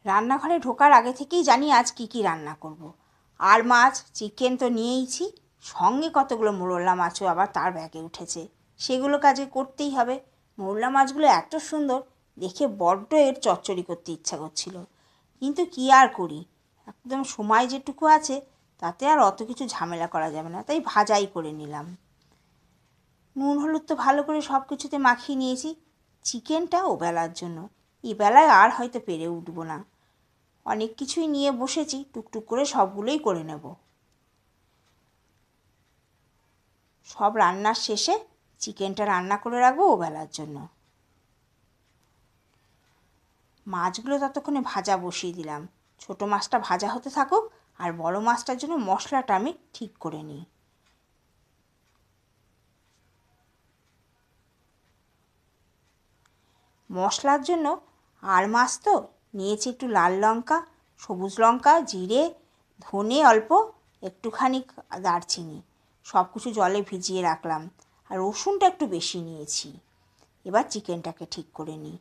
রান্নাঘরে ঢোকার আগে থেকেই জানি আজ কি রান্না করব। আর মাছ চিকেন তো নিয়েইছি, সঙ্গে কতগুলো মোরলা মাছও আবার তার ব্যাগে উঠেছে, সেগুলো কাজে করতেই হবে। মোরলা মাছগুলো এত সুন্দর দেখে বড্ড এর চচ্চড়ি করতে ইচ্ছা করছিল, কিন্তু কি আর করি, একদম সময় যেটুকু আছে তাতে আর অত কিছু ঝামেলা করা যাবে না, তাই ভাজাই করে নিলাম। নুন হলুদ তো ভালো করে সব কিছুতে মাখিয়ে নিয়েছি। চিকেনটা ওবেলার জন্য, এবেলায় আর হয়তো পেরে উঠবো না। অনেক কিছুই নিয়ে বসেছি, টুকটুক করে সবগুলোই করে নেব। সব রান্নার শেষে চিকেনটা রান্না করে রাখবো ওবেলার জন্য। মাছগুলো ততক্ষণে ভাজা বসিয়ে দিলাম। ছোটো মাছটা ভাজা হতে থাকুক, আর বড় মাছটার জন্য মশলাটা আমি ঠিক করে নিই। মশলার জন্য আর মাছ তো নিয়েছি একটু লাল লঙ্কা, সবুজ লঙ্কা, জিরে, ধনে অল্প, একটুখানি দারচিনি, সব কিছু জলে ভিজিয়ে রাখলাম। আর রসুনটা একটু বেশি নিয়েছি। এবার চিকেনটাকে ঠিক করে নিই।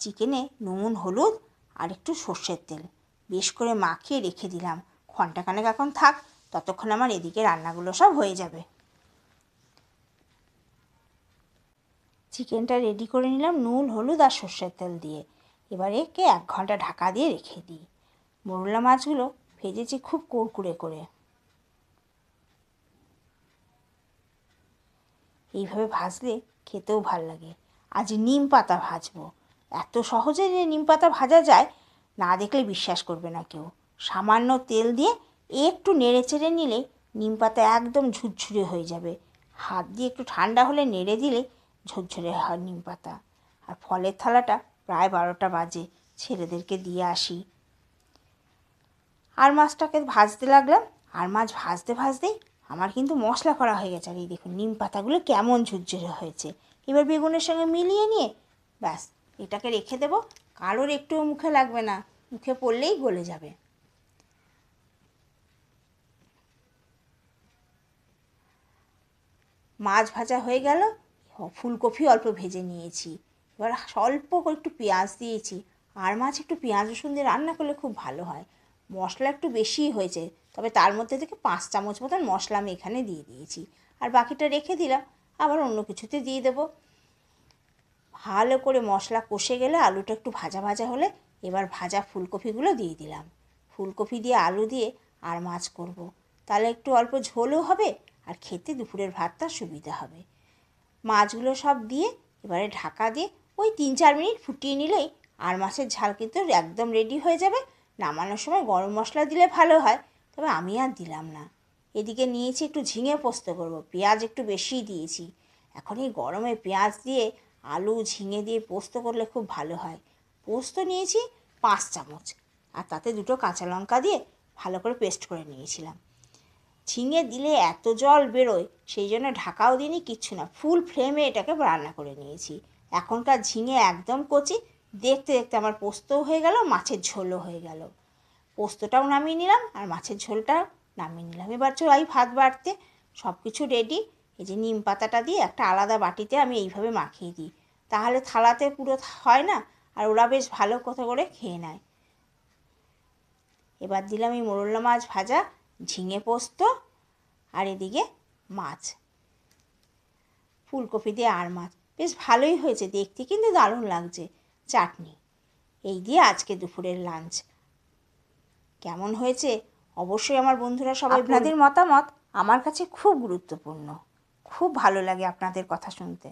চিকেনে নুন হলুদ আর একটু সর্ষের তেল বেশ করে মাখিয়ে রেখে দিলাম। ঘন্টাখানেক এখন থাক, ততক্ষণ আমার এদিকে রান্নাগুলো সব হয়ে যাবে। চিকেনটা রেডি করে নিলাম নুন হলুদ আর সর্ষের তেল দিয়ে। এবারে একে 1 ঘন্টা ঢাকা দিয়ে রেখে দিই। মোরলা মাছগুলো ভেজেছি খুব কুড়কুড়ে করে। এইভাবে ভাজলে খেতেও ভাল লাগে। আজ নিম পাতা ভাজবো। এত সহজে যে নিম পাতা ভাজা যায় না দেখলে বিশ্বাস করবে না কেউ। সামান্য তেল দিয়ে একটু নেড়ে চেড়ে নিলে নিম পাতা একদম ঝুরঝুরে হয়ে যাবে। হাত দিয়ে একটু ঠান্ডা হলে নেড়ে দিলে ঝরঝরে হয় নিম পাতা। আর ফলের থালাটা প্রায় 12টা বাজে, ছেলেদেরকে দিয়ে আসি। আর মাছটাকে ভাজতে লাগলাম। আর মাছ ভাজতে ভাজতেই আমার কিন্তু মশলা করা হয়ে গেছে। আর এই দেখুন নিম পাতাগুলো কেমন ঝুরঝুরে হয়েছে। এবার বেগুনের সঙ্গে মিলিয়ে নিয়ে ব্যাস এটাকে রেখে দেবো। কারোর একটুও মুখে লাগবে না, মুখে পড়লেই গলে যাবে। মাছ ভাজা হয়ে গেল, ফুলকপি অল্প ভেজে নিয়েছি। এবার অল্প করে একটু পেঁয়াজ দিয়েছি। আর মাছ একটু পেঁয়াজ রসুন দিয়ে রান্না করলে খুব ভালো হয়। মশলা একটু বেশিই হয়েছে, তবে তার মধ্যে থেকে 5 চামচ মতন মশলা আমি এখানে দিয়ে দিয়েছি। আর বাকিটা রেখে দিলাম, আবার অন্য কিছুতে দিয়ে দেবো। ভালো করে মশলা কষে গেলে আলুটা একটু ভাজা ভাজা হলে এবার ভাজা ফুলকপিগুলো দিয়ে দিলাম। ফুলকপি দিয়ে আলু দিয়ে আর মাছ করব, তাহলে একটু অল্প ঝোলও হবে আর খেতে দুপুরের ভাতটা সুবিধা হবে। মাছগুলো সব দিয়ে এবারে ঢাকা দিয়ে ওই 3-4 মিনিট ফুটিয়ে নিলেই আর মাছের ঝাল কিন্তু একদম রেডি হয়ে যাবে। নামানোর সময় গরম মশলা দিলে ভালো হয়, তবে আমি আর দিলাম না। এদিকে নিয়েছি একটু ঝিঙে পোস্ত করব, পেঁয়াজ একটু বেশিই দিয়েছি। এখন এই গরমে পেঁয়াজ দিয়ে আলু ঝিঙে দিয়ে পোস্ত করলে খুব ভালো হয়। পোস্ত নিয়েছি 5 চামচ, আর তাতে 2টো কাঁচা লঙ্কা দিয়ে ভালো করে পেস্ট করে নিয়েছিলাম। ঝিঙে দিলে এত জল বেরোয়, সেই জন্য ঢাকাও দিইনি, কিচ্ছু না, ফুল ফ্লেমে এটাকে রান্না করে নিয়েছি। এখনকার ঝিঙে একদম কচি, দেখতে দেখতে আমার পোস্তও হয়ে গেল, মাছের ঝোলও হয়ে গেল। পোস্তটাও নামিয়ে নিলাম আর মাছের ঝোলটাও নামিয়ে নিলাম। এবার চলাই ভাত বাড়তে, সব কিছু রেডি। এই যে নিম পাতাটা দিয়ে একটা আলাদা বাটিতে আমি এইভাবে মাখিয়ে দিই, তাহলে থালাতে পুরো হয় না, আর ওরা বেশ ভালো কথা করে খেয়ে নেয়। এবার দিলাম এই মোরলা মাছ ভাজা, ঝিঙে পোস্ত, আর এদিকে মাছ, ফুলকপি দিয়ে আর মাছ, বেশ ভালোই হয়েছে দেখতে, কিন্তু দারুণ লাগছে। চাটনি, এই দিয়ে আজকে দুপুরের লাঞ্চ। কেমন হয়েছে অবশ্যই আমার বন্ধুরা সবাই, আপনাদের মতামত আমার কাছে খুব গুরুত্বপূর্ণ। খুব ভালো লাগে আপনাদের কথা শুনতে।